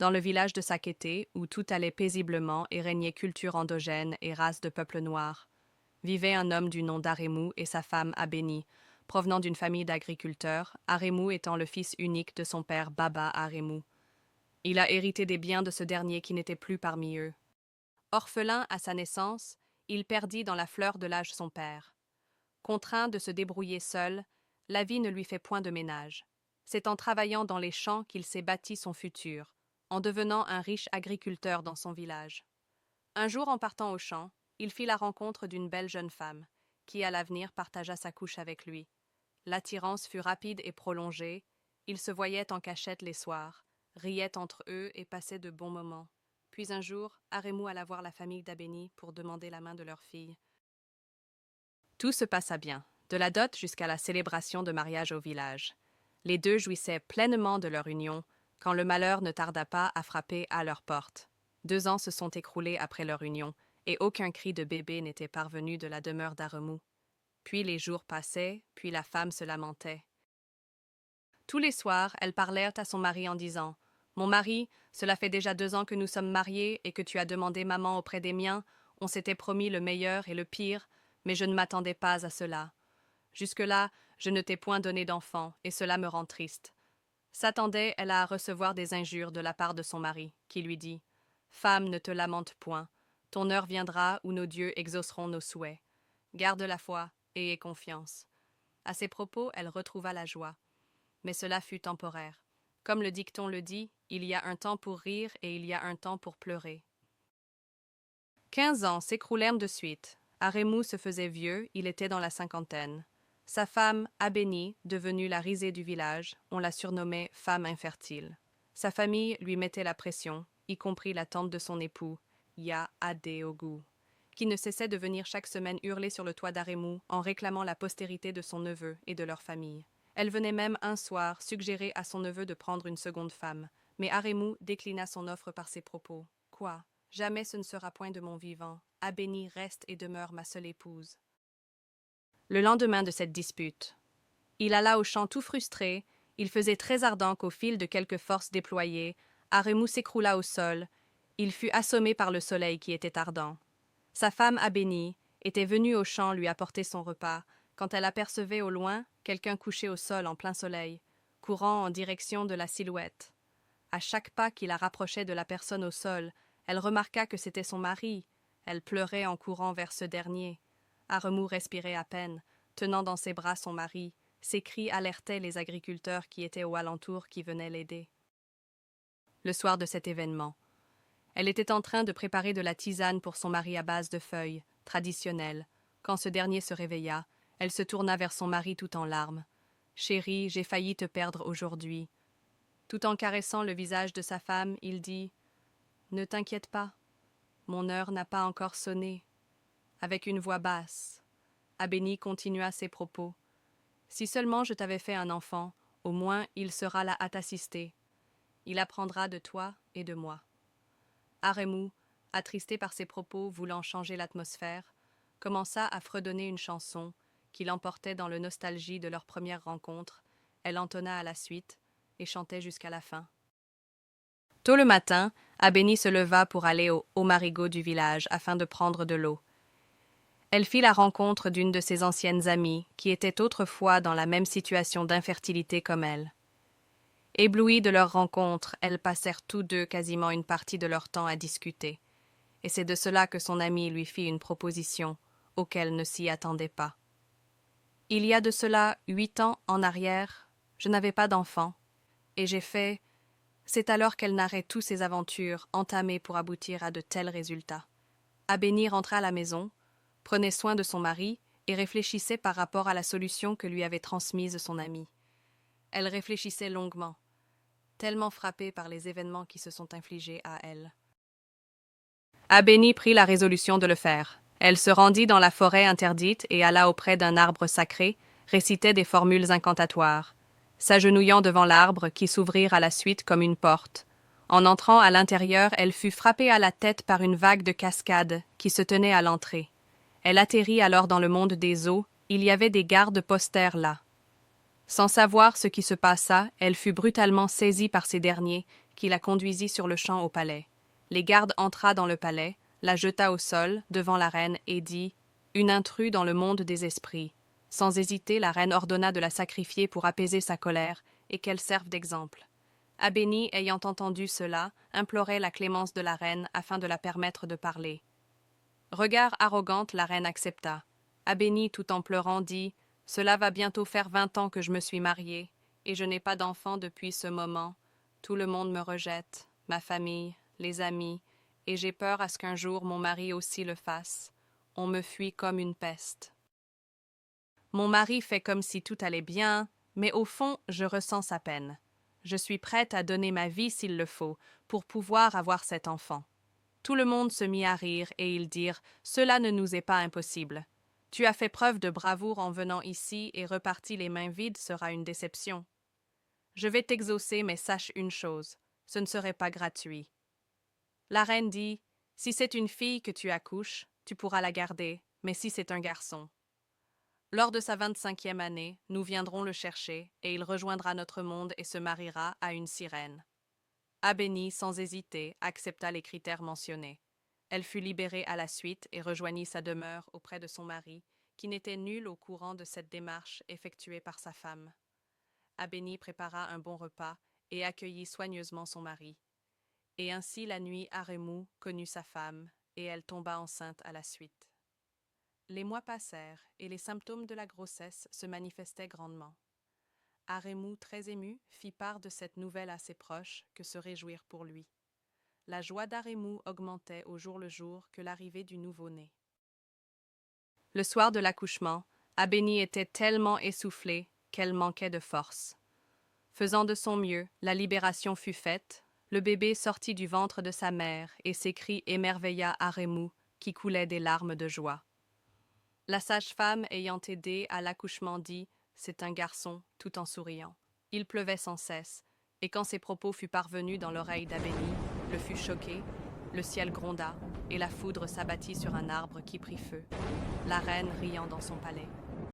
Dans le village de Sakété, où tout allait paisiblement et régnait culture endogène et race de peuple noir, vivait un homme du nom d'Aremou et sa femme Abéni, provenant d'une famille d'agriculteurs, Aremou étant le fils unique de son père Baba Aremou. Il a hérité des biens de ce dernier qui n'était plus parmi eux. Orphelin à sa naissance, il perdit dans la fleur de l'âge son père. Contraint de se débrouiller seul, la vie ne lui fait point de ménage. C'est en travaillant dans les champs qu'il s'est bâti son futur, en devenant un riche agriculteur dans son village. Un jour, en partant au champ, il fit la rencontre d'une belle jeune femme, qui à l'avenir partagea sa couche avec lui. L'attirance fut rapide et prolongée, ils se voyaient en cachette les soirs, riaient entre eux et passaient de bons moments. Puis un jour, Aremou alla voir la famille d'Abéni pour demander la main de leur fille. Tout se passa bien, de la dot jusqu'à la célébration de mariage au village. Les deux jouissaient pleinement de leur union, quand le malheur ne tarda pas à frapper à leur porte. 2 ans se sont écroulés après leur union, et aucun cri de bébé n'était parvenu de la demeure d'Aremou. Puis les jours passaient, puis la femme se lamentait. Tous les soirs, elles parlèrent à son mari en disant « Mon mari, cela fait déjà 2 ans que nous sommes mariés et que tu as demandé maman auprès des miens. On s'était promis le meilleur et le pire, mais je ne m'attendais pas à cela. Jusque-là, je ne t'ai point donné d'enfant, et cela me rend triste. » S'attendait elle à recevoir des injures de la part de son mari, qui lui dit « Femme, ne te lamente point. Ton heure viendra où nos dieux exauceront nos souhaits. Garde la foi et aie confiance. » À ces propos, elle retrouva la joie. Mais cela fut temporaire. Comme le dicton le dit, il y a un temps pour rire et il y a un temps pour pleurer. 15 ans s'écroulèrent de suite. Aremou se faisait vieux, il était dans la cinquantaine. Sa femme, Abéni, devenue la risée du village, on la surnommait femme infertile. Sa famille lui mettait la pression, y compris la tante de son époux, Ya Adeogu, qui ne cessait de venir chaque semaine hurler sur le toit d'Aremou en réclamant la postérité de son neveu et de leur famille. Elle venait même un soir suggérer à son neveu de prendre une seconde femme, mais Aremou déclina son offre par ses propos. « Quoi ? Jamais ce ne sera point de mon vivant. Abéni reste et demeure ma seule épouse. » Le lendemain de cette dispute, il alla au champ tout frustré, il faisait très ardent qu'au fil de quelques forces déployées, Aremou s'écroula au sol, il fut assommé par le soleil qui était ardent. Sa femme Abéni était venue au champ lui apporter son repas, quand elle apercevait au loin quelqu'un couché au sol en plein soleil, courant en direction de la silhouette. À chaque pas qui la rapprochait de la personne au sol, elle remarqua que c'était son mari. Elle pleurait en courant vers ce dernier. Aremou respirait à peine, tenant dans ses bras son mari. Ses cris alertaient les agriculteurs qui étaient aux alentours qui venaient l'aider. Le soir de cet événement, elle était en train de préparer de la tisane pour son mari à base de feuilles, traditionnelle. Quand ce dernier se réveilla, elle se tourna vers son mari tout en larmes. « Chéri, j'ai failli te perdre aujourd'hui. » Tout en caressant le visage de sa femme, il dit « Ne t'inquiète pas, mon heure n'a pas encore sonné. » Avec une voix basse, Abéni continua ses propos. « Si seulement je t'avais fait un enfant, au moins il sera là à t'assister. Il apprendra de toi et de moi. » Aremou, attristé par ses propos voulant changer l'atmosphère, commença à fredonner une chanson qui l'emportait dans le nostalgie de leur première rencontre. Elle entonna à la suite et chantait jusqu'à la fin. Tôt le matin, Abéni se leva pour aller au marigot du village afin de prendre de l'eau. Elle fit la rencontre d'une de ses anciennes amies qui était autrefois dans la même situation d'infertilité comme elle. Éblouies de leur rencontre, elles passèrent tous deux quasiment une partie de leur temps à discuter, et c'est de cela que son amie lui fit une proposition auquel ne s'y attendait pas. Il y a de cela 8 ans en arrière, je n'avais pas d'enfant, et j'ai fait... C'est alors qu'elle narrait toutes ses aventures entamées pour aboutir à de tels résultats. Abéni rentra à la maison, prenait soin de son mari et réfléchissait par rapport à la solution que lui avait transmise son amie. Elle réfléchissait longuement, tellement frappée par les événements qui se sont infligés à elle. Abéni prit la résolution de le faire. Elle se rendit dans la forêt interdite et alla auprès d'un arbre sacré, récitait des formules incantatoires, s'agenouillant devant l'arbre qui s'ouvrirent à la suite comme une porte. En entrant à l'intérieur, elle fut frappée à la tête par une vague de cascade qui se tenait à l'entrée. Elle atterrit alors dans le monde des eaux, il y avait des gardes posters là. Sans savoir ce qui se passa, elle fut brutalement saisie par ces derniers, qui la conduisit sur le champ au palais. Les gardes entra dans le palais, la jeta au sol, devant la reine, et dit « Une intruse dans le monde des esprits ». Sans hésiter, la reine ordonna de la sacrifier pour apaiser sa colère et qu'elle serve d'exemple. Abéni, ayant entendu cela, implorait la clémence de la reine afin de la permettre de parler. Regard arrogante, la reine accepta. Abéni, tout en pleurant, dit « Cela va bientôt faire 20 ans que je me suis mariée, et je n'ai pas d'enfant depuis ce moment. Tout le monde me rejette, ma famille, les amis, et j'ai peur à ce qu'un jour mon mari aussi le fasse. On me fuit comme une peste. Mon mari fait comme si tout allait bien, mais au fond, je ressens sa peine. Je suis prête à donner ma vie s'il le faut, pour pouvoir avoir cet enfant. » Tout le monde se mit à rire et ils dirent « Cela ne nous est pas impossible. Tu as fait preuve de bravoure en venant ici et reparti les mains vides sera une déception. Je vais t'exaucer, mais sache une chose, ce ne serait pas gratuit. » La reine dit « Si c'est une fille que tu accouches, tu pourras la garder, mais si c'est un garçon. Lors de sa 25e année, nous viendrons le chercher, et il rejoindra notre monde et se mariera à une sirène. » Abéni, sans hésiter, accepta les critères mentionnés. Elle fut libérée à la suite et rejoignit sa demeure auprès de son mari, qui n'était nul au courant de cette démarche effectuée par sa femme. Abéni prépara un bon repas et accueillit soigneusement son mari. Et ainsi la nuit Aremu connut sa femme, et elle tomba enceinte à la suite. Les mois passèrent, et les symptômes de la grossesse se manifestaient grandement. Aremu, très ému, fit part de cette nouvelle à ses proches, que se réjouirent pour lui. La joie d'Aremu augmentait au jour le jour que l'arrivée du nouveau-né. Le soir de l'accouchement, Abéni était tellement essoufflée qu'elle manquait de force. Faisant de son mieux, la libération fut faite, le bébé sortit du ventre de sa mère et ses cris émerveilla Aremu, qui coulait des larmes de joie. La sage-femme ayant aidé à l'accouchement dit « C'est un garçon », tout en souriant. Il pleuvait sans cesse, et quand ces propos furent parvenus dans l'oreille d'Abéni, le fut choqué, le ciel gronda, et la foudre s'abattit sur un arbre qui prit feu, la reine riant dans son palais.